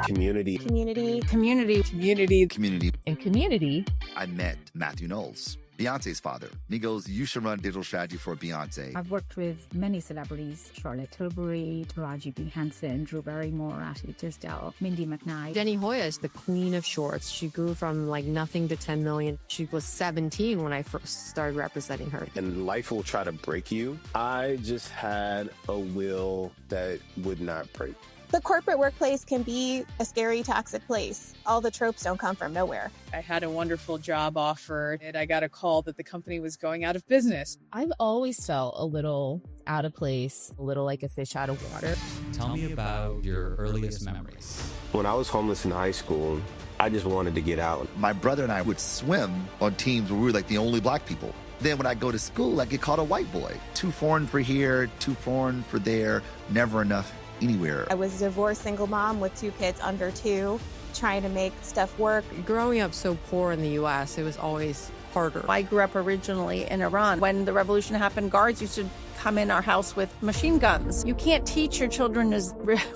Community. Community. Community. Community. Community. In community, I met Matthew Knowles, Beyonce's father. And he goes, you should run digital strategy for Beyonce. I've worked with many celebrities: Charlotte Tilbury, Taraji P. Henson, Drew Barrymore, Ashley Tisdale, Mindy McKnight. Jenny Hoya is the queen of shorts. She grew from like nothing to 10 million. She was 17 when I first started representing her. And life will try to break you. I just had a will that would not break. The corporate workplace can be a scary, toxic place. All the tropes don't come from nowhere. I had a wonderful job offer, and I got a call that the company was going out of business. I've always felt a little out of place, a little like a fish out of water. Tell me about your earliest memories. When I was homeless in high school, I just wanted to get out. My brother and I would swim on teams where we were like the only black people. Then when I go to school, I get called a white boy. Too foreign for here, too foreign for there, never enough anywhere. I was a divorced single mom with 2 kids under 2, trying to make stuff work. Growing up so poor in the U.S., it was always harder. I grew up originally in Iran. When the revolution happened, guards used to come in our house with machine guns. You can't teach your children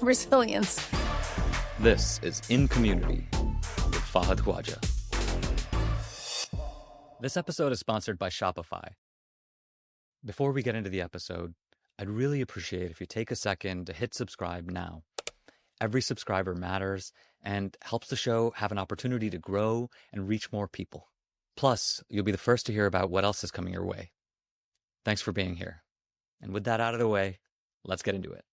resilience. This is In Community with Fahad Khwaja. This episode is sponsored by Shopify. Before we get into the episode, I'd really appreciate if you take a second to hit subscribe now. Every subscriber matters and helps the show have an opportunity to grow and reach more people. Plus, you'll be the first to hear about what else is coming your way. Thanks for being here. And with that out of the way, let's get into it.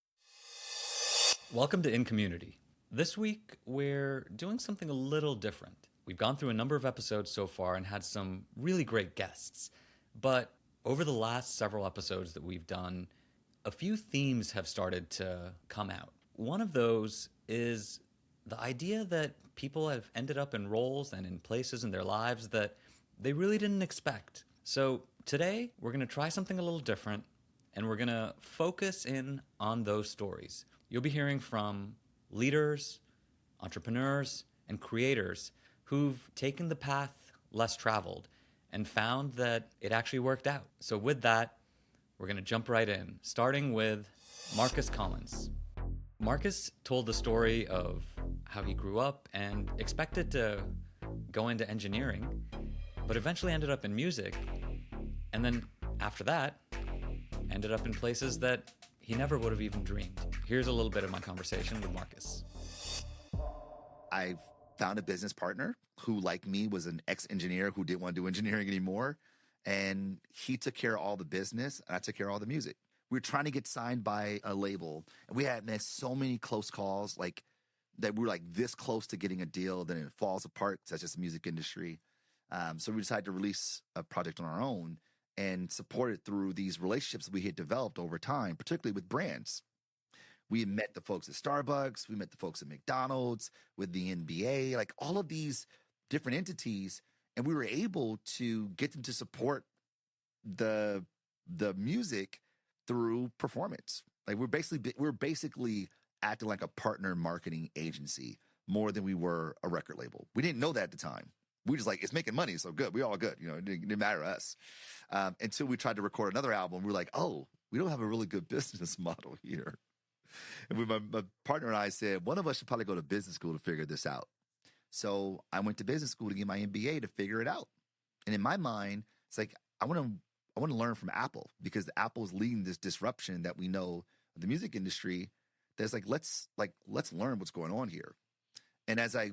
Welcome to In Community. This week, we're doing something a little different. We've gone through a number of episodes so far and had some really great guests. But over the last several episodes that we've done, a few themes have started to come out. One of those is the idea that people have ended up in roles and in places in their lives that they really didn't expect. So today, we're going to try something a little different, and we're going to focus in on those stories. You'll be hearing from leaders, entrepreneurs, and creators who've taken the path less traveled and found that it actually worked out. So with that, we're going to jump right in, starting with Marcus Collins. Marcus told the story of how he grew up and expected to go into engineering, but eventually ended up in music. And then after that, ended up in places that he never would have even dreamed. Here's a little bit of my conversation with Marcus. I found a business partner who, like me, was an ex-engineer who didn't want to do engineering anymore. And he took care of all the business, and I took care of all the music. We were trying to get signed by a label, and we had missed so many close calls, like that we were like this close to getting a deal, then it falls apart. That's just the music industry. So we decided to release a project on our own and support it through these relationships we had developed over time, particularly with brands. We had met the folks at Starbucks, we met the folks at McDonald's, with the NBA, like all of these different entities. And we were able to get them to support the music through performance. Like we're basically acting like a partner marketing agency more than we were a record label. We didn't know that at the time. We just like, it's making money, so good. We all good. You know, it didn't matter to us. Until we tried to record another album, we were like, oh, we don't have a really good business model here. And my partner and I said, one of us should probably go to business school to figure this out. So I went to business school to get my MBA to figure it out. And in my mind, it's like, I want to learn from Apple, because Apple's leading this disruption that we know of the music industry. That's like, let's learn what's going on here. And as I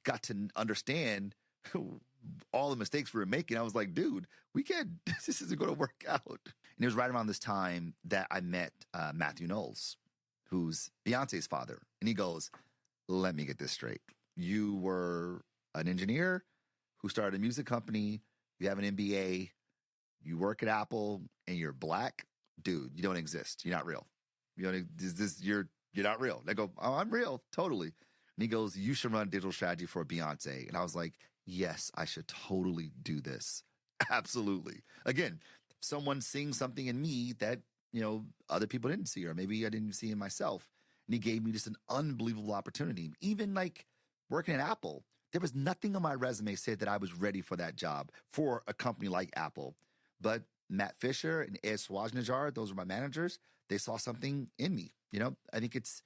got to understand all the mistakes we were making, I was like, dude, this isn't going to work out. And it was right around this time that I met Matthew Knowles, who's Beyonce's father. And he goes, let me get this straight. You were an engineer who started a music company. You have an MBA. You work at Apple, and you're black. Dude, you don't exist. You're not real. You're not real. They go, oh, I'm real, totally. And he goes, you should run digital strategy for Beyonce. And I was like, yes, I should totally do this. Absolutely. Again, someone seeing something in me that, other people didn't see, or maybe I didn't see in myself. And he gave me just an unbelievable opportunity. Even like working at Apple, there was nothing on my resume said that I was ready for that job for a company like Apple. But Matt Fisher and Ed Swajnajar, those were my managers. They saw something in me. I think it's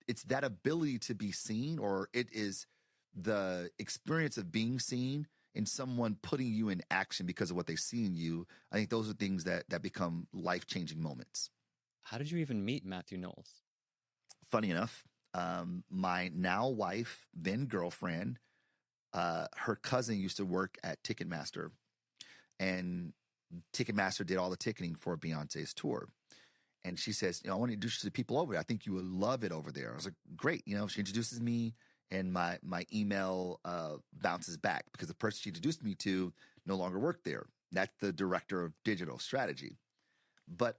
it's that ability to be seen, or it is the experience of being seen and someone putting you in action because of what they see in you. I think those are things that become life-changing moments. How did you even meet Matthew Knowles? Funny enough, my now wife, then girlfriend, her cousin used to work at Ticketmaster, and Ticketmaster did all the ticketing for Beyonce's tour. And she says, I want to introduce you to people over there. I think you would love it over there. I was like, great. She introduces me, and my email bounces back because the person she introduced me to no longer worked there. That's the director of digital strategy. But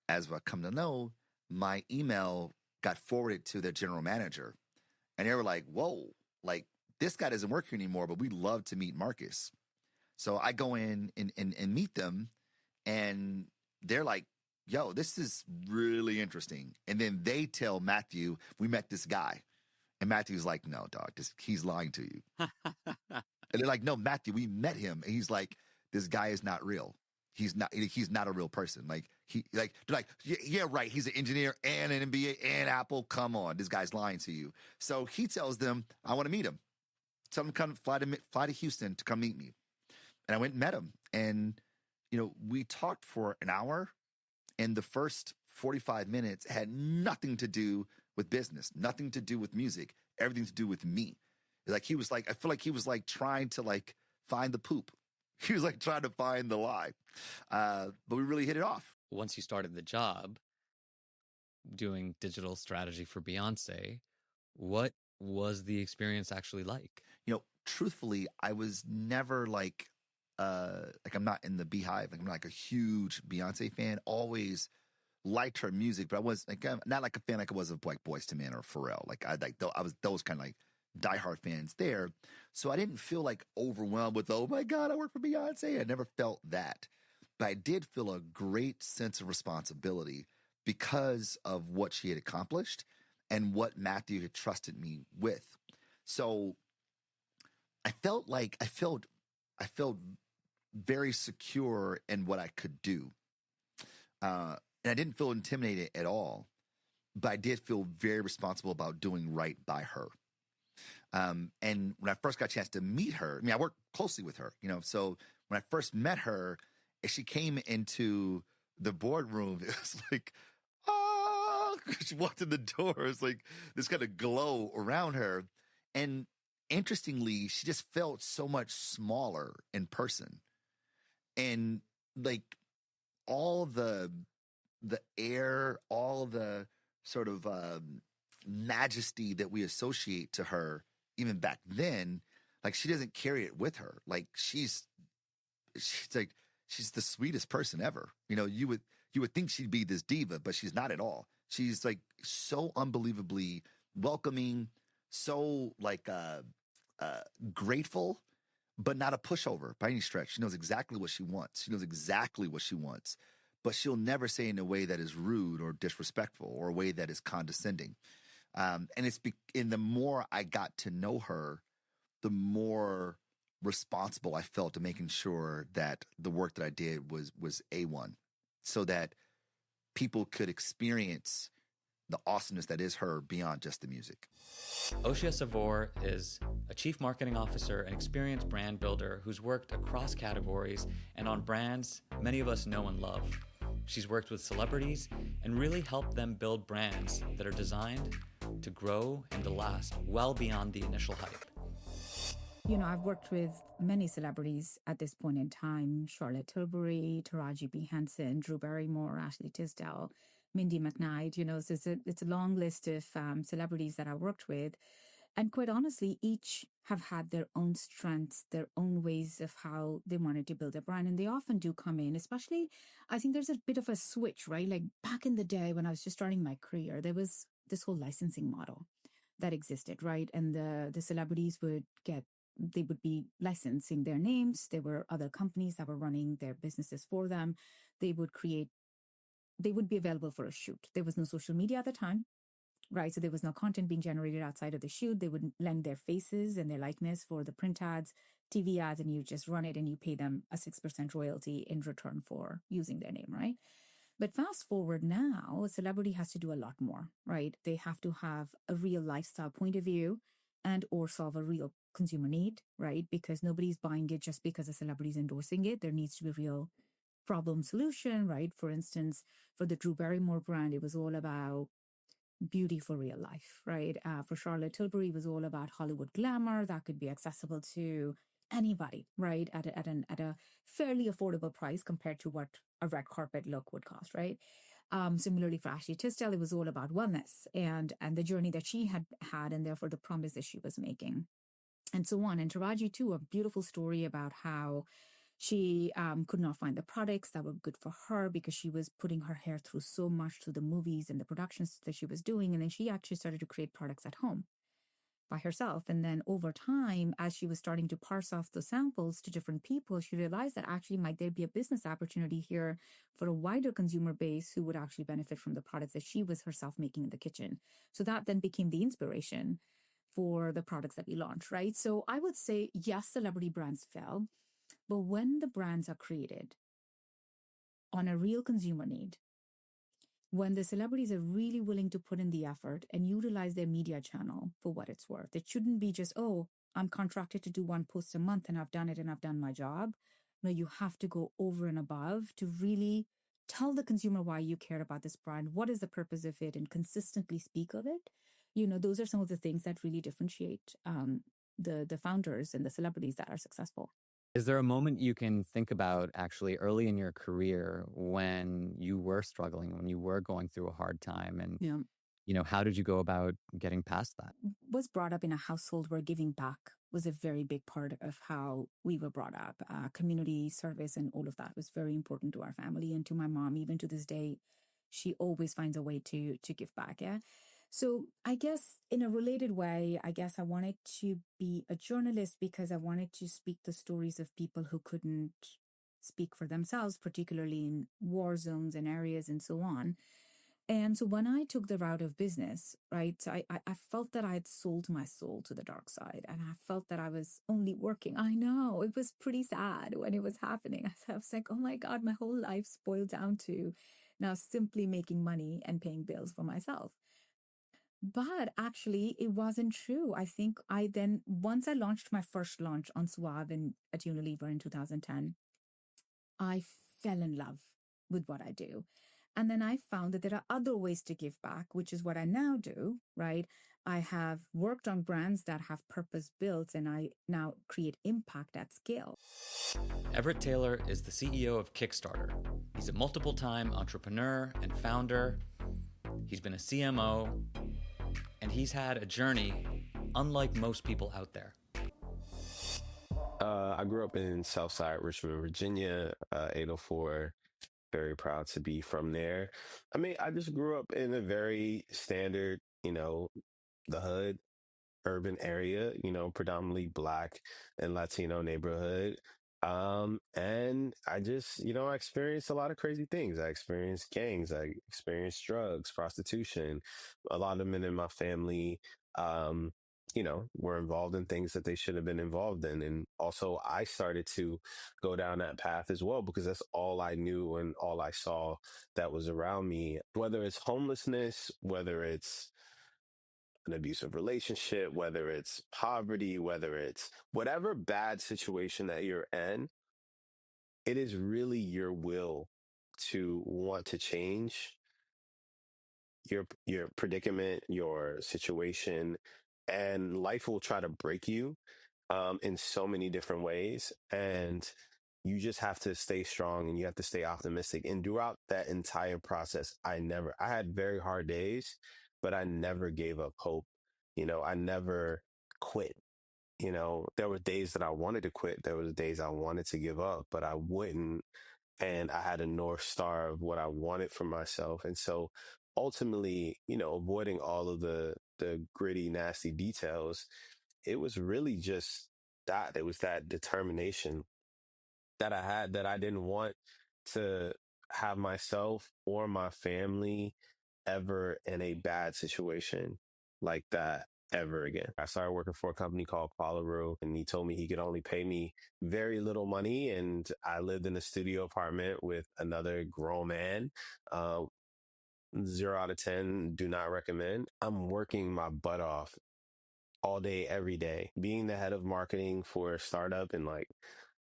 as I come to know, my email got forwarded to their general manager. And they were like, whoa, like this guy doesn't work here anymore, but we'd love to meet Marcus. So I go in and meet them, and they're like, yo, this is really interesting. And then they tell Matthew, we met this guy. And Matthew's like, no, dog, he's lying to you. And they're like, no, Matthew, we met him. And he's like, this guy is not real. He's not a real person. They're like, yeah, right. He's an engineer and an MBA and Apple. Come on. This guy's lying to you. So he tells them, I want to meet him. Tell him to come fly to Houston to come meet me. And I went and met him. And, we talked for an hour. And the first 45 minutes had nothing to do with business, nothing to do with music, everything to do with me. I feel like he was like trying to like find the poop. He was like trying to find the lie. But we really hit it off. Once you started the job doing digital strategy for Beyonce, what was the experience actually like? Truthfully, I was never like I'm not in the Beehive. I'm not a huge Beyonce fan. Always liked her music, but I was not like a fan like I was of like Boyz II Men or Pharrell. I was those kind of like diehard fans there. So I didn't feel like overwhelmed with, oh my God, I work for Beyonce. I never felt that. But I did feel a great sense of responsibility because of what she had accomplished and what Matthew had trusted me with. So I felt very secure in what I could do. And I didn't feel intimidated at all, but I did feel very responsible about doing right by her. And when I first got a chance to meet her, I worked closely with her, so when I first met her, as she came into the boardroom, it was like, she walked in the door. It was like this kind of glow around her. And interestingly, she just felt so much smaller in person. And like all the air, all the sort of majesty that we associate to her, even back then, like she doesn't carry it with her. Like she's the sweetest person ever. You would think she'd be this diva, but she's not at all. She's like so unbelievably welcoming, so like grateful, but not a pushover by any stretch. She knows exactly what she wants. But she'll never say in a way that is rude or disrespectful or a way that is condescending. And the more I got to know her, the more responsible I felt to making sure that the work that I did was A1, so that people could experience the awesomeness that is her beyond just the music. Oshiya Savur is a chief marketing officer and experienced brand builder who's worked across categories and on brands many of us know and love. She's worked with celebrities and really helped them build brands that are designed to grow and to last well beyond the initial hype. I've worked with many celebrities at this point in time: Charlotte Tilbury, Taraji P. Henson, Drew Barrymore, Ashley Tisdale, Mindy McKnight. So it's a long list of celebrities that I worked with. And quite honestly, each have had their own strengths, their own ways of how they wanted to build a brand. And they often do come in, especially, I think there's a bit of a switch, right? Like back in the day when I was just starting my career, there was this whole licensing model that existed, right? And the celebrities would be licensing their names. There were other companies that were running their businesses for them. They would be available for a shoot. There was no social media at the time, right? So there was no content being generated outside of the shoot. They would lend their faces and their likeness for the print ads, TV ads, and you just run it and you pay them a 6% royalty in return for using their name, right? But fast forward now, a celebrity has to do a lot more, right? They have to have a real lifestyle point of view and or solve a real consumer need, right? Because nobody's buying it just because a celebrity is endorsing it. There needs to be real problem solution, right? For instance, for the Drew Barrymore brand, it was all about beauty for real life, right? For Charlotte Tilbury, it was all about Hollywood glamour that could be accessible to anybody, right? At a fairly affordable price compared to what a red carpet look would cost, right? Similarly for Ashley Tisdale, it was all about wellness and the journey that she had and therefore the promise that she was making, and so on. And Taraji too, a beautiful story about how she could not find the products that were good for her because she was putting her hair through so much through the movies and the productions that she was doing. And then she actually started to create products at home by herself. And then over time, as she was starting to parse off the samples to different people, she realized that actually might there be a business opportunity here for a wider consumer base who would actually benefit from the products that she was herself making in the kitchen. So that then became the inspiration for the products that we launched, right? So I would say, yes, celebrity brands fell. But when the brands are created on a real consumer need, when the celebrities are really willing to put in the effort and utilize their media channel for what it's worth, it shouldn't be just, oh, I'm contracted to do one post a month and I've done it and I've done my job. No, you have to go over and above to really tell the consumer why you care about this brand, what is the purpose of it, and consistently speak of it. You know, those are some of the things that really differentiate the founders and the celebrities that are successful. Is there a moment you can think about actually early in your career when you were struggling, when you were going through a hard time, and how did you go about getting past that? Was brought up in a household where giving back was a very big part of how we were brought up. Community service and all of that was very important to our family and to my mom. Even to this day, she always finds a way to give back. Yeah. So I guess in a related way, I guess I wanted to be a journalist because I wanted to speak the stories of people who couldn't speak for themselves, particularly in war zones and areas and so on. And so when I took the route of business, right, I felt that I had sold my soul to the dark side, and I felt that I was only working. I know, it was pretty sad when it was happening. I was like, oh my God, my whole life boiled down to now simply making money and paying bills for myself. But actually, it wasn't true. I think once I launched my first launch on Suave at Unilever in 2010, I fell in love with what I do. And then I found that there are other ways to give back, which is what I now do, right? I have worked on brands that have purpose built, and I now create impact at scale. Everette Taylor is the CEO of Kickstarter. He's a multiple-time entrepreneur and founder. He's been a CMO, and he's had a journey unlike most people out there. I grew up in Southside Richmond, Virginia, 804. Very proud to be from there. I mean, I just grew up in a very standard, the hood, urban area, predominantly Black and Latino neighborhood. And I just, I experienced a lot of crazy things. I experienced gangs, I experienced drugs, prostitution. A lot of men in my family, were involved in things that they should have been involved in. And also I started to go down that path as well, because that's all I knew and all I saw that was around me, whether it's homelessness, whether it's an abusive relationship, whether it's poverty, whether it's whatever bad situation that you're in, it is really your will to want to change your predicament, your situation, and life will try to break you in so many different ways. And you just have to stay strong and you have to stay optimistic. And throughout that entire process, I had very hard days, but I never gave up hope. I never quit. There were days that I wanted to quit. There was days I wanted to give up, but I wouldn't. And I had a North Star of what I wanted for myself. And so ultimately, avoiding all of the gritty, nasty details, it was really just that. It was that determination that I had, that I didn't want to have myself or my family ever in a bad situation like that. ever again. I started working for a company called Qualaru, and he told me he could only pay me very little money. And I lived in a studio apartment with another grown man. 0 out of 10, do not recommend. I'm working my butt off all day, every day. Being the head of marketing for a startup and like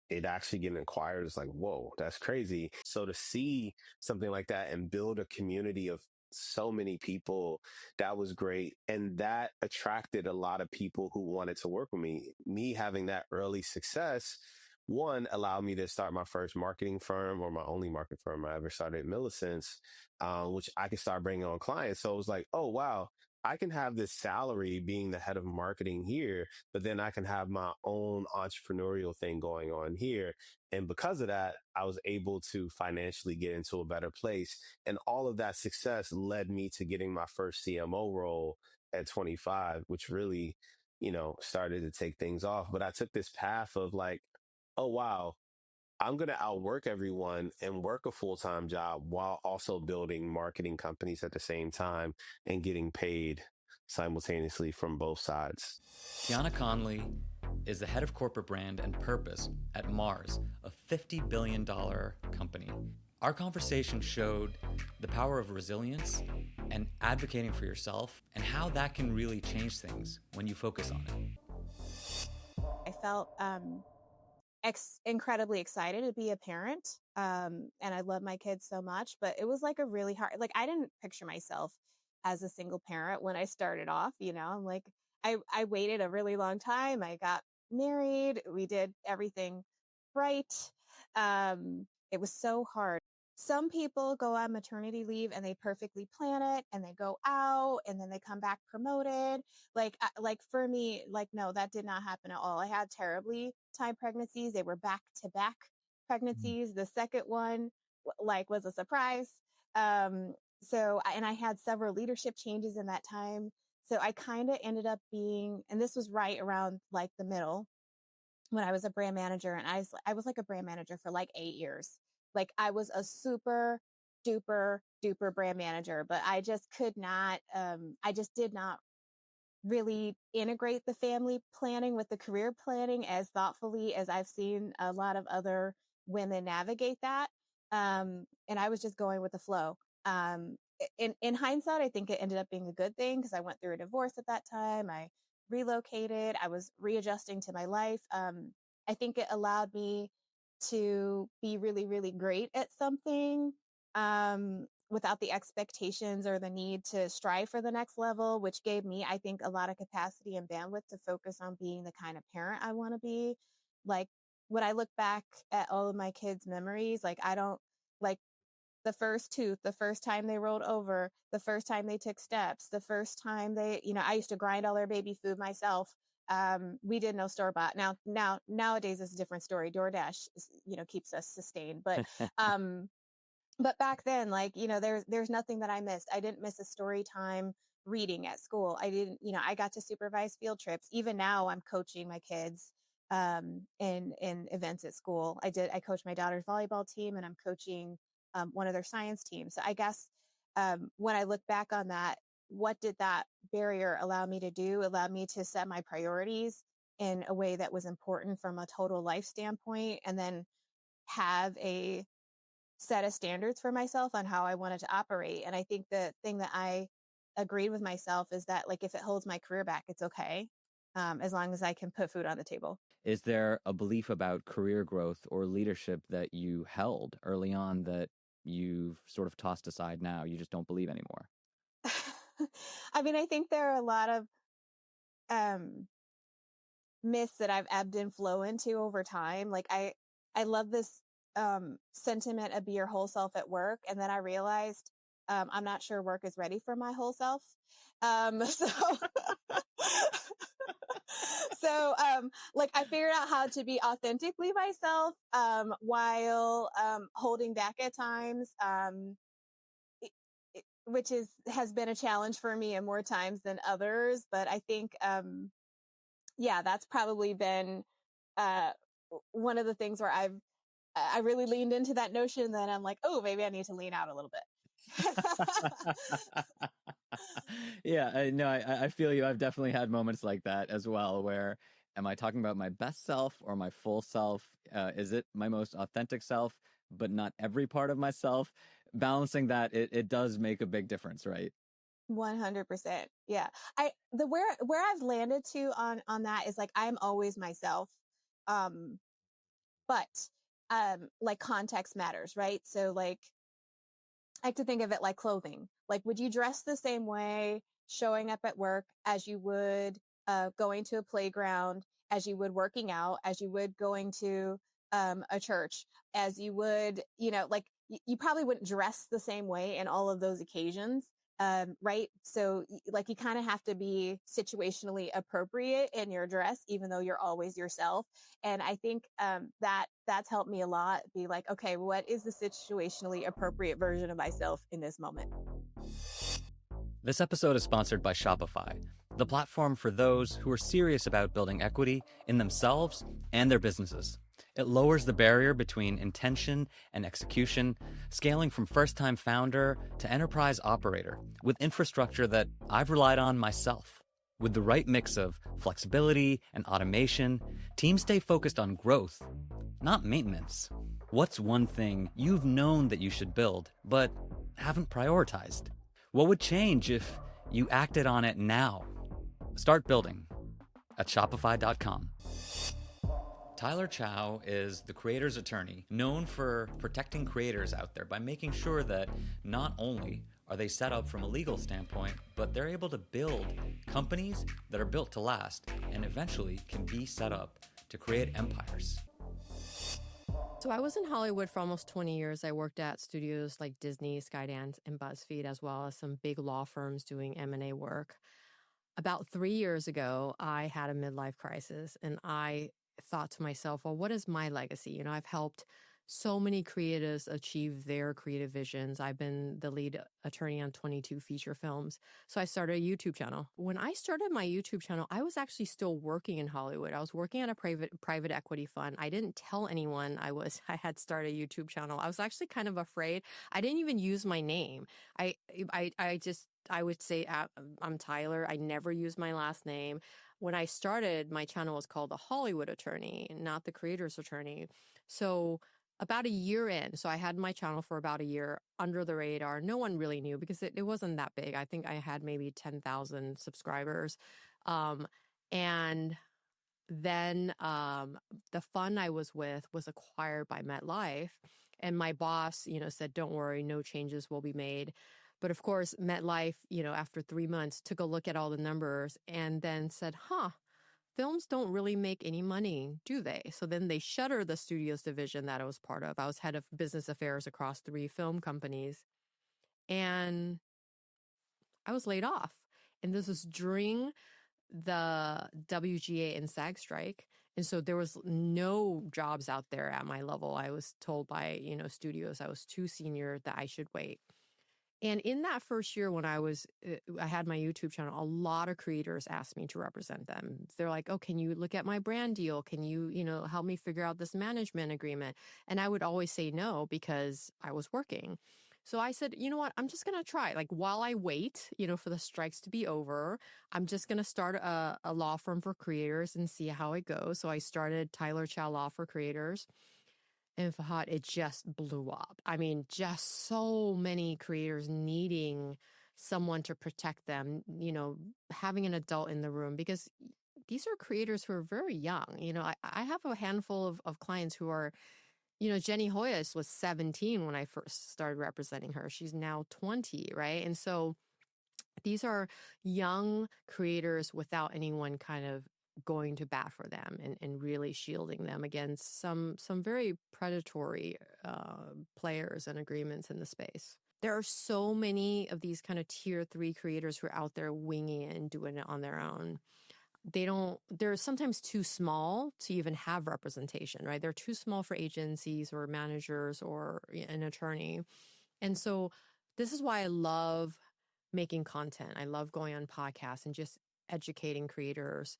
it actually getting acquired is like, whoa, that's crazy. So to see something like that and build a community of so many people, that was great. And that attracted a lot of people who wanted to work with me. Me having that early success, one, allowed me to start my first marketing firm, or my only marketing firm I ever started, Millicent's, which I could start bringing on clients. So it was like, oh, wow, I can have this salary being the head of marketing here, but then I can have my own entrepreneurial thing going on here. And because of that, I was able to financially get into a better place. And all of that success led me to getting my first CMO role at 25, which really, started to take things off. But I took this path of like, oh, wow, I'm going to outwork everyone and work a full-time job while also building marketing companies at the same time and getting paid simultaneously from both sides. Tiana Conley is the head of corporate brand and purpose at Mars, a $50 billion company. Our conversation showed the power of resilience and advocating for yourself and how that can really change things when you focus on it. I felt incredibly excited to be a parent. And I love my kids so much, but it was like a really hard, like I didn't picture myself as a single parent when I started off, I'm like, I waited a really long time. I got married. We did everything right. It was so hard. Some people go on maternity leave and they perfectly plan it and they go out and then they come back promoted. Like for me, like, no, that did not happen at all. I had terribly timed pregnancies. They were back to back pregnancies. The second one was a surprise. And I had several leadership changes in that time. So I kind of ended up being, and this was right around like the middle when I was a brand manager, and I was like a brand manager for like 8 years. Like I was a super duper brand manager, but I just could not, I just did not really integrate the family planning with the career planning as thoughtfully as I've seen a lot of other women navigate that. And I was just going with the flow. In hindsight, I think it ended up being a good thing because I went through a divorce at that time. I relocated. I was readjusting to my life. I think it allowed me to be really, really great at something without the expectations or the need to strive for the next level, which gave me, I think, a lot of capacity and bandwidth to focus on being the kind of parent I want to be. Like when I look back at all of my kids' memories, like I don't like the first tooth, the first time they rolled over, the first time they took steps, the first time they, I used to grind all their baby food myself. We did no store bought. Nowadays it's a different story. DoorDash, keeps us sustained. But back then, there's nothing that I missed. I didn't miss a story time reading at school. I didn't, I got to supervise field trips. Even now I'm coaching my kids, in events at school. I coach my daughter's volleyball team and I'm coaching, one of their science teams. So I guess, when I look back on that, what did that barrier allow me to do? Allowed me to set my priorities in a way that was important from a total life standpoint, and then have a set of standards for myself on how I wanted to operate. And I think the thing that I agreed with myself is that, like, if it holds my career back, it's okay. As long as I can put food on the table. Is there a belief about career growth or leadership that you held early on that you've sort of tossed aside now? You just don't believe anymore? I mean, I think there are a lot of myths that I've ebbed and flow into over time. Like I love this sentiment of be your whole self at work. And then I realized I'm not sure work is ready for my whole self. So I figured out how to be authentically myself while holding back at times, which has been a challenge for me in more times than others. But I think, that's probably been one of the things where I really leaned into that notion that I'm like, oh, maybe I need to lean out a little bit. Yeah, no, I feel you. I've definitely had moments like that as well, where am I talking about my best self or my full self? Is it my most authentic self, but not every part of myself? Balancing that, it does make a big difference, right? 100%. Yeah. Where I've landed to on that is like, I'm always myself. Um, but, like context matters, right? So like, I like to think of it like clothing. Like, would you dress the same way showing up at work as you would going to a playground, as you would working out, as you would going to a church, as you would, like you probably wouldn't dress the same way in all of those occasions. Right. So like you kind of have to be situationally appropriate in your dress, even though you're always yourself. And I think that's helped me a lot. Be like, okay, what is the situationally appropriate version of myself in this moment? This episode is sponsored by Shopify, the platform for those who are serious about building equity in themselves and their businesses. It lowers the barrier between intention and execution, scaling from first-time founder to enterprise operator with infrastructure that I've relied on myself. With the right mix of flexibility and automation, teams stay focused on growth, not maintenance. What's one thing you've known that you should build, but haven't prioritized? What would change if you acted on it now? Start building at Shopify.com. Tyler Chou is the creator's attorney, known for protecting creators out there by making sure that not only are they set up from a legal standpoint, but they're able to build companies that are built to last and eventually can be set up to create empires. So I was in Hollywood for almost 20 years. I worked at studios like Disney, Skydance, and BuzzFeed, as well as some big law firms doing M&A work. About 3 years ago, I had a midlife crisis, and I thought to myself, well, what is my legacy? I've helped so many creatives achieve their creative visions. I've been the lead attorney on 22 feature films. So I started a YouTube channel. When I started my YouTube channel, I was actually still working in Hollywood. I was working at a private equity fund. I didn't tell anyone I had started a YouTube channel. I was actually kind of afraid. I didn't even use my name. I would say I'm Tyler. I never use my last name. When I started, my channel was called The Hollywood Attorney, not The Creator's Attorney. So about a year in, so I had my channel for about a year under the radar. No one really knew because it wasn't that big. I think I had maybe 10,000 subscribers. And then the fund I was with was acquired by MetLife. And my boss, said, don't worry, no changes will be made. But of course, MetLife, after 3 months, took a look at all the numbers and then said, films don't really make any money, do they? So then they shuttered the studios division that I was part of. I was head of business affairs across 3 film companies. And I was laid off. And this was during the WGA and SAG strike. And so there was no jobs out there at my level. I was told by, studios I was too senior, that I should wait. And in that first year when I had my YouTube channel, a lot of creators asked me to represent them. They're like, oh, can you look at my brand deal? Can you, help me figure out this management agreement? And I would always say no because I was working. So I said, you know what, I'm just going to try. Like while I wait, for the strikes to be over, I'm just going to start a law firm for creators and see how it goes. So I started Tyler Chou Law for Creators. And Fahad, it just blew up. I mean, just so many creators needing someone to protect them, having an adult in the room, because these are creators who are very young. I have a handful of clients who are, Jenny Hoyas was 17 when I first started representing her. She's now 20, right? And so these are young creators without anyone kind of going to bat for them and really shielding them against some very predatory players and agreements in the space. There are so many of these kind of tier 3 creators who are out there winging it and doing it on their own. They're sometimes too small to even have representation, right? They're too small for agencies or managers or an attorney. And so this is why I love making content. I love going on podcasts and just educating creators.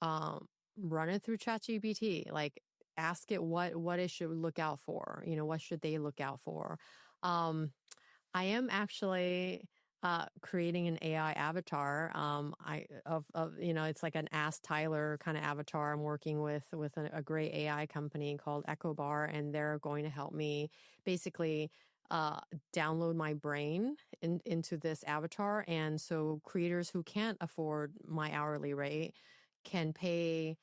Run it through ChatGPT. Like ask it what it should look out for. What should they look out for? I am actually creating an AI avatar. It's like an Ask Tyler kind of avatar. I'm working with a great AI company called Echo Bar, and they're going to help me basically download my brain into this avatar. And so creators who can't afford my hourly rate can pay.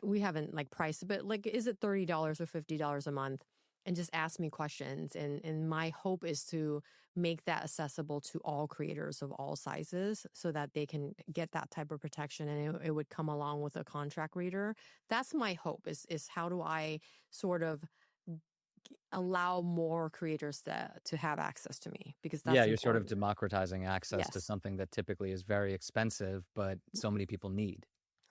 We haven't like priced it, but like, is it $30 or $50 a month? And just ask me questions. And my hope is to make that accessible to all creators of all sizes so that they can get that type of protection, and it would come along with a contract reader. That's my hope is how do I sort of allow more creators to have access to me, because that's Yeah, you're sort of important. democratizing access to Yes. something that typically is very expensive, but so many people need.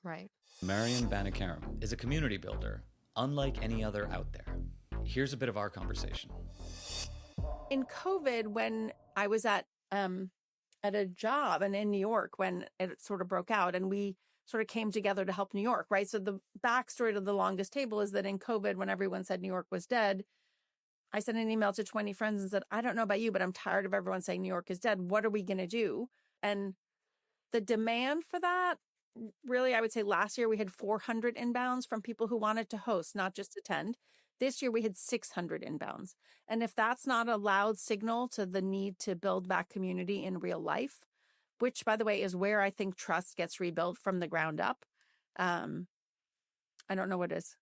Right. Maryam Banikarim is a community builder, unlike any other out there. Here's a bit of our conversation. In COVID, when I was at a job and in New York when it sort of broke out, and we sort of came together to help New York, right? So the backstory to the longest table is that in COVID, when everyone said New York was dead, I sent an email to 20 friends and said, I don't know about you, but I'm tired of everyone saying New York is dead. What are we going to do? And the demand for that, really, I would say last year we had 400 inbounds from people who wanted to host, not just attend. This year we had 600 inbounds. And if that's not a loud signal to the need to build back community in real life, which, by the way, is where I think trust gets rebuilt from the ground up, I don't know what is.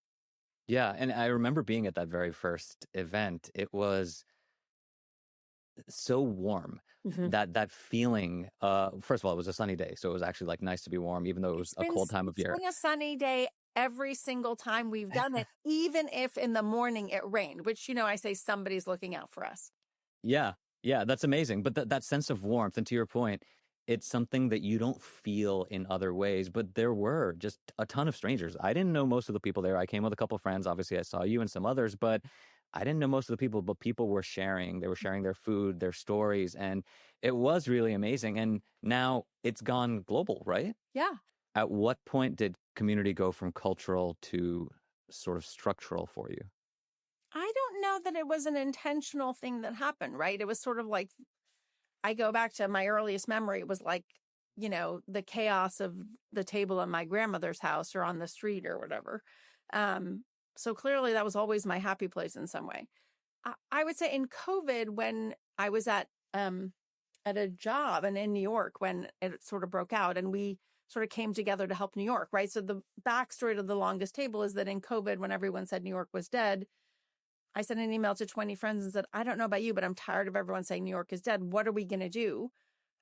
Yeah, and I remember being at that very first event. It was so warm. Mm-hmm. That feeling, first of all, it was a sunny day, so it was actually like nice to be warm, even though it was a cold time of year. It's been a sunny day every single time we've done it, even if in the morning it rained, which, I say somebody's looking out for us. Yeah, that's amazing. But that sense of warmth, and to your point, it's something that you don't feel in other ways. But there were just a ton of strangers. I didn't know most of the people there. I came with a couple of friends. Obviously, I saw you and some others, but I didn't know most of the people. But people were sharing. They were sharing their food, their stories, and it was really amazing. And now it's gone global, right? Yeah. At what point did community go from cultural to sort of structural for you? I don't know that it was an intentional thing that happened, right? It was sort of like, I go back to my earliest memory. It was like, the chaos of the table in my grandmother's house or on the street or whatever. So clearly that was always my happy place in some way. I would say in COVID, when I was at a job and in New York when it sort of broke out, and we sort of came together to help New York, right? So the backstory to the longest table is that in COVID, when everyone said New York was dead, I sent an email to 20 friends and said, I don't know about you, but I'm tired of everyone saying New York is dead. What are we going to do?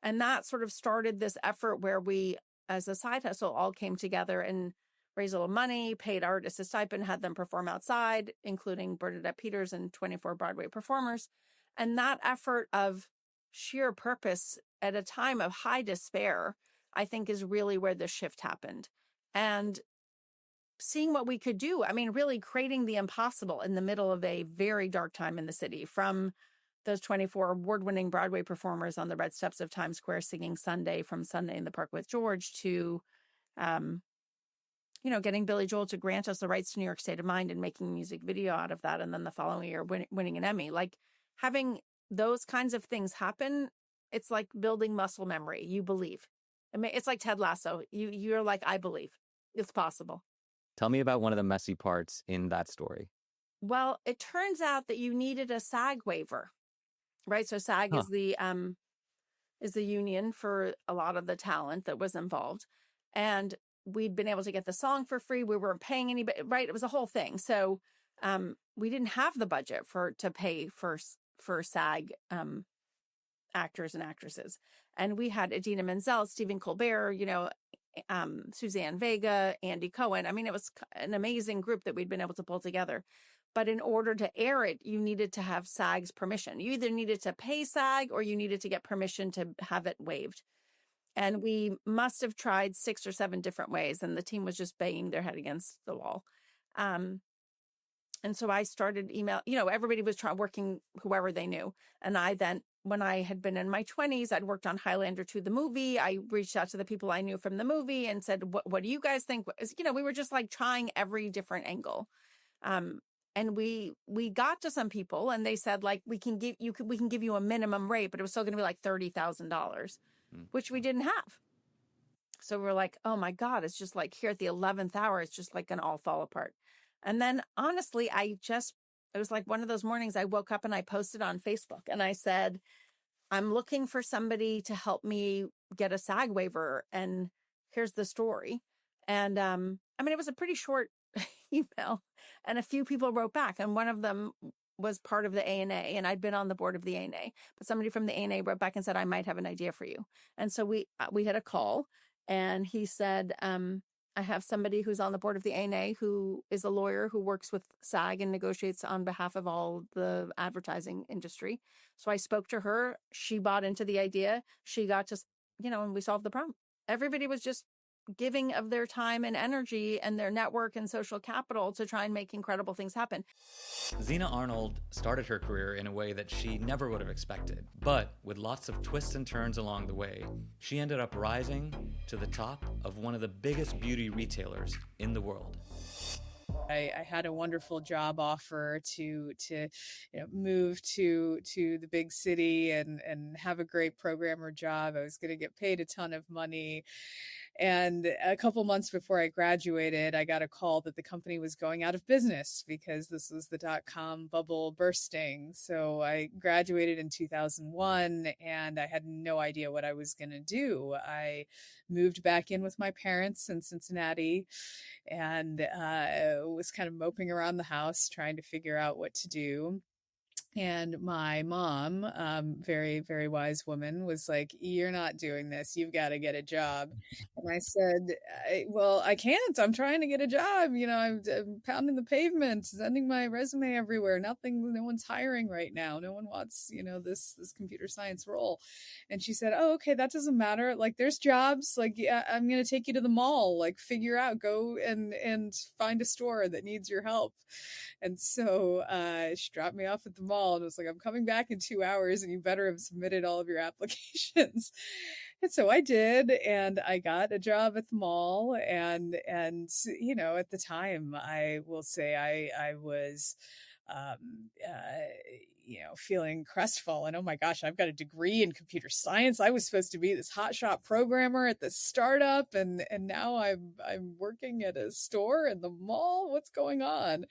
And that sort of started this effort where we, as a side hustle, all came together and raised a little money, paid artists a stipend, had them perform outside, including Bernadette Peters and 24 Broadway performers. And that effort of sheer purpose at a time of high despair, I think, is really where the shift happened. And seeing what we could do. I mean, really creating the impossible in the middle of a very dark time in the city, from those 24 award-winning Broadway performers on the red steps of Times Square singing Sunday from Sunday in the Park with George to, getting Billy Joel to grant us the rights to New York State of Mind and making a music video out of that. And then the following year, winning an Emmy. Like, having those kinds of things happen, it's like building muscle memory. You believe. I mean, it's like Ted Lasso. You're like, I believe it's possible. Tell me about one of the messy parts in that story. Well, it turns out that you needed a SAG waiver, right? So SAG is the union for a lot of the talent that was involved. And we'd been able to get the song for free. We weren't paying anybody, right? It was a whole thing. So we didn't have the budget to pay for SAG actors and actresses. And we had Idina Menzel, Stephen Colbert, Suzanne Vega, Andy Cohen. I mean, it was an amazing group that we'd been able to pull together. But in order to air it, you needed to have SAG's permission. You either needed to pay SAG or you needed to get permission to have it waived. And we must have tried 6 or 7 different ways, and the team was just banging their head against the wall. And so I started everybody was working whoever they knew. And I then, when I had been in my 20s, I'd worked on Highlander 2, the movie. I reached out to the people I knew from the movie and said, what do you guys think? We were just like trying every different angle. And we got to some people and they said, like, we can give you a minimum rate, but it was still going to be like $30,000, which we didn't have. So we're like, oh my God, it's just like here at the 11th hour, it's just like going to all fall apart. And then honestly, it was like one of those mornings I woke up and I posted on Facebook and I said, I'm looking for somebody to help me get a SAG waiver. And here's the story. And I mean, it was a pretty short email and a few people wrote back. And one of them was part of the ANA and I'd been on the board of the ANA, but somebody from the ANA wrote back and said, I might have an idea for you. And so we had a call and he said, I have somebody who's on the board of the ANA who is a lawyer who works with SAG and negotiates on behalf of all the advertising industry. So I spoke to her. She bought into the idea. She got to, and we solved the problem. Everybody was just giving of their time and energy and their network and social capital to try and make incredible things happen. Zena Arnold started her career in a way that she never would have expected, but with lots of twists and turns along the way, she ended up rising to the top of one of the biggest beauty retailers in the world. I had a wonderful job offer to move to the big city and have a great programmer job. I was going to get paid a ton of money. And a couple months before I graduated, I got a call that the company was going out of business because this was the dot-com bubble bursting. So I graduated in 2001 and I had no idea what I was going to do. I moved back in with my parents in Cincinnati and was kind of moping around the house trying to figure out what to do. And my mom, very, very wise woman, was like, you're not doing this. You've got to get a job. And I said, well, I can't. I'm trying to get a job. I'm pounding the pavement, sending my resume everywhere. No one's hiring right now. No one wants, this computer science role. And she said, oh, okay, that doesn't matter. Like, there's jobs. Like, yeah, I'm going to take you to the mall. Like, figure out, go and find a store that needs your help. And so she dropped me off at the mall and was like, I'm coming back in 2 hours and you better have submitted all of your applications. And so I did, and I got a job at the mall. And at the time, I will say I was feeling crestfallen. Oh my gosh, I've got a degree in computer science. I was supposed to be this hotshot programmer at the startup, and now I'm working at a store in the mall. What's going on?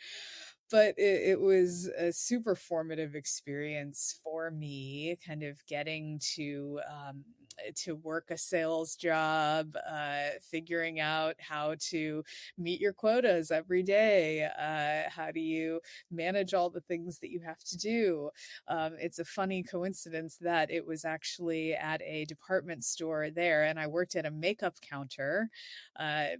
But it was a super formative experience for me, kind of getting to work a sales job, figuring out how to meet your quotas every day. How do you manage all the things that you have to do? It's a funny coincidence that it was actually at a department store there, and I worked at a makeup counter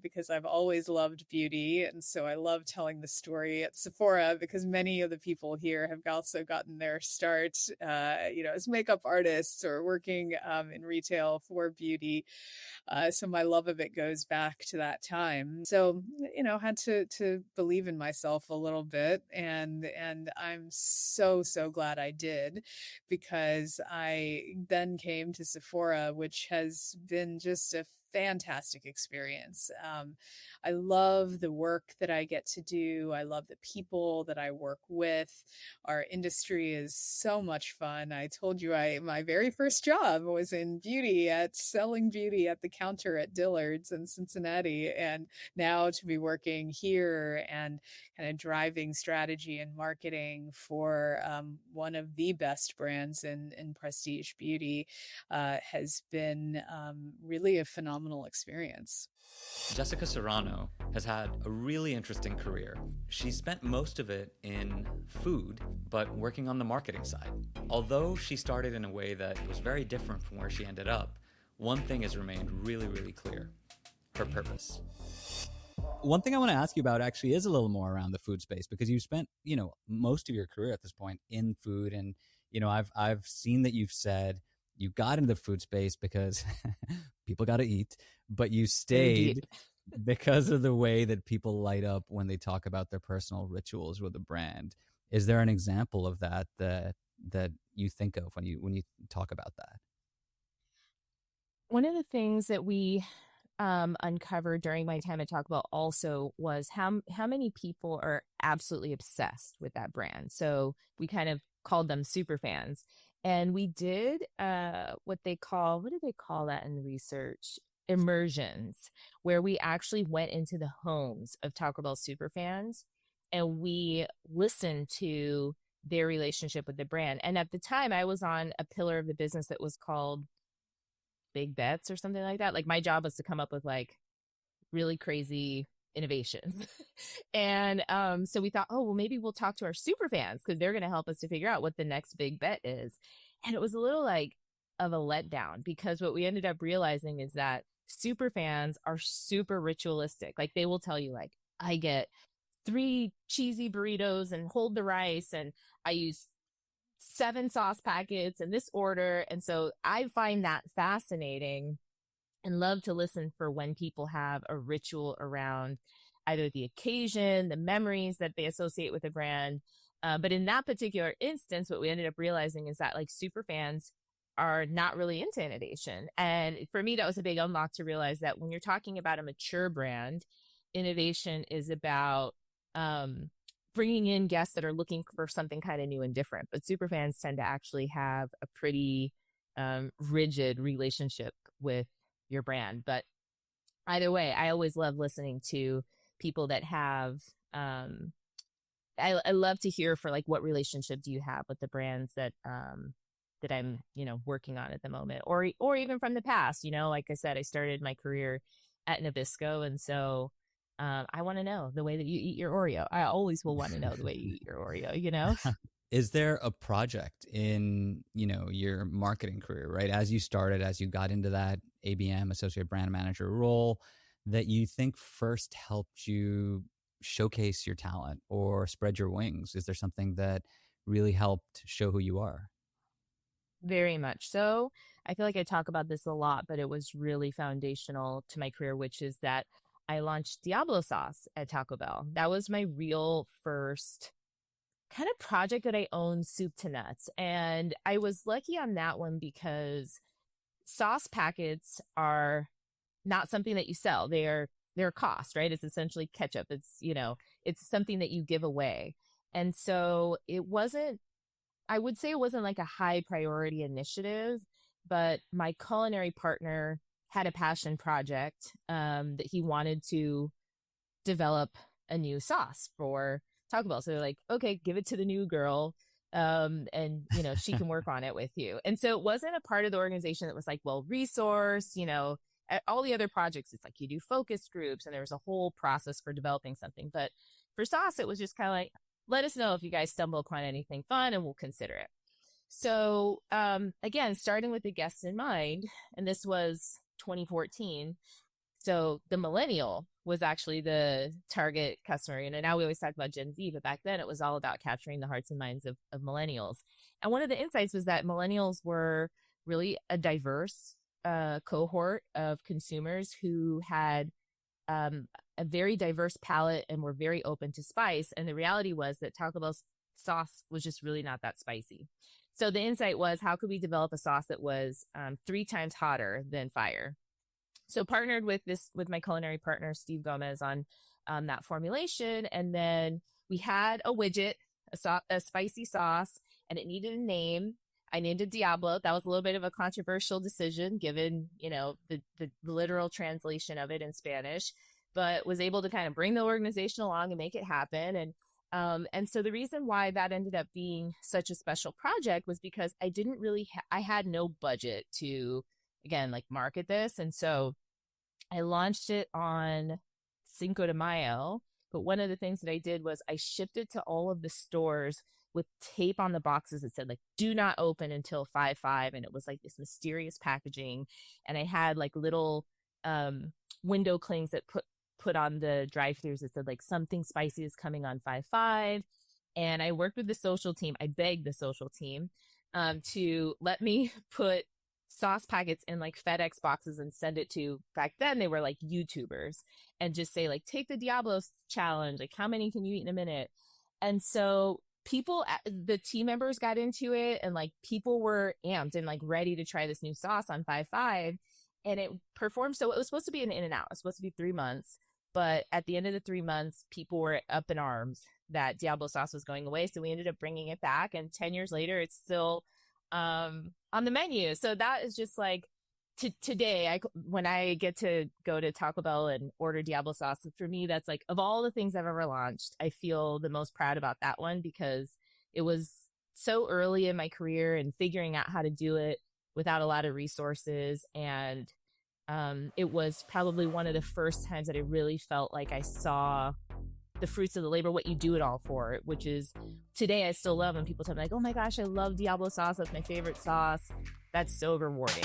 because I've always loved beauty. And so I love telling the story at Sephora because many of the people here have also gotten their start, as makeup artists or working in retail for beauty. So my love of it goes back to that time. So, had to believe in myself a little bit. And I'm so glad I did, because I then came to Sephora, which has been just a fantastic experience. I love the work that I get to do. I love the people that I work with. Our industry is so much fun. I told you my very first job was in beauty, selling beauty at the counter at Dillard's in Cincinnati. And now to be working here and kind of driving strategy and marketing for one of the best brands in prestige beauty has been really a phenomenal experience. Jessica Serrano has had a really interesting career. She spent most of it in food, but working on the marketing side. Although she started in a way that was very different from where she ended up, one thing has remained really, really clear: her purpose. One thing I want to ask you about actually is a little more around the food space, because you spent, most of your career at this point in food. And, I've seen that you've said you got into the food space because people got to eat, but you stayed because of the way that people light up when they talk about their personal rituals with a brand. Is there an example of that you think of when you talk about that? One of the things that we uncovered during my time at Taco Bell also was how many people are absolutely obsessed with that brand. So we kind of called them super fans. And we did what do they call that in research? Immersions, where we actually went into the homes of Taco Bell super fans and we listened to their relationship with the brand. And at the time, I was on a pillar of the business that was called Big Bets or something like that. Like my job was to come up with like really crazy innovations. And so we thought, oh, well, maybe we'll talk to our super fans because they're going to help us to figure out what the next big bet is. And it was a little like of a letdown because what we ended up realizing is that super fans are super ritualistic. Like they will tell you like, I get 3 cheesy burritos and hold the rice and I use 7 sauce packets in this order. And so I find that fascinating and love to listen for when people have a ritual around either the occasion, the memories that they associate with a brand. But in that particular instance, what we ended up realizing is that like super fans are not really into innovation. And for me, that was a big unlock to realize that when you're talking about a mature brand, innovation is about bringing in guests that are looking for something kind of new and different. But super fans tend to actually have a pretty rigid relationship with your brand. But either way, I always love listening to people that have I love to hear for like what relationship do you have with the brands that that I'm working on at the moment, or even from the past. Like I said, I started my career at Nabisco, and so I want to know the way that you eat your Oreo. I always will want to know the way you eat your Oreo. Is there a project in, your marketing career, right? As you got into that ABM, associate brand manager role, that you think first helped you showcase your talent or spread your wings? Is there something that really helped show who you are? Very much so. I feel like I talk about this a lot, but it was really foundational to my career, which is that I launched Diablo sauce at Taco Bell. That was my real first kind of project that I owned soup to nuts. And I was lucky on that one because sauce packets are not something that you sell. They're cost, right? It's essentially ketchup. It's something that you give away. And so I would say it wasn't like a high priority initiative, but my culinary partner had a passion project that he wanted to develop a new sauce for Taco Bell. So they're like, okay, give it to the new girl. And she can work on it with you. And so it wasn't a part of the organization that was like, well, resource, at all the other projects, it's like you do focus groups and there was a whole process for developing something. But for sauce, it was just kind of like, let us know if you guys stumble upon anything fun and we'll consider it. So again, starting with the guests in mind, and this was 2014. So the millennial was actually the target customer. Now we always talk about Gen Z, but back then it was all about capturing the hearts and minds of millennials. And one of the insights was that millennials were really a diverse cohort of consumers who had a very diverse palate and were very open to spice. And the reality was that Taco Bell's sauce was just really not that spicy. So the insight was, how could we develop a sauce that was 3 times hotter than fire? So partnered with my culinary partner, Steve Gomez, on that formulation. And then we had a widget, a spicy sauce, and it needed a name. I named it Diablo. That was a little bit of a controversial decision given, the literal translation of it in Spanish, but was able to kind of bring the organization along and make it happen. And so the reason why that ended up being such a special project was because I didn't really, I had no budget to, again, like market this. And so I launched it on Cinco de Mayo. But one of the things that I did was I shipped it to all of the stores with tape on the boxes that said like, do not open until 5/5. And it was like this mysterious packaging. And I had like little window clings that put on the drive-thrus that said like, something spicy is coming on 5/5. And I worked with the social team. I begged the social team to let me put sauce packets in like FedEx boxes and send it to, back then they were like YouTubers, and just say like, take the Diablo challenge. Like, how many can you eat in a minute? And so the team members got into it, and like people were amped and like ready to try this new sauce on 5/5. and it performed. So it was supposed to be an in and out. It was supposed to be 3 months. But at the end of the 3 months, people were up in arms that Diablo sauce was going away. So we ended up bringing it back. And 10 years later, it's still on the menu. So that is just like today, when I get to go to Taco Bell and order Diablo sauce, for me, that's like, of all the things I've ever launched, I feel the most proud about that one because it was so early in my career and figuring out how to do it without a lot of resources. And it was probably one of the first times that I really felt like I saw the fruits of the labor, what you do it all for, which is today I still love when people tell me like, oh my gosh, I love Diablo sauce. That's my favorite sauce. That's so rewarding.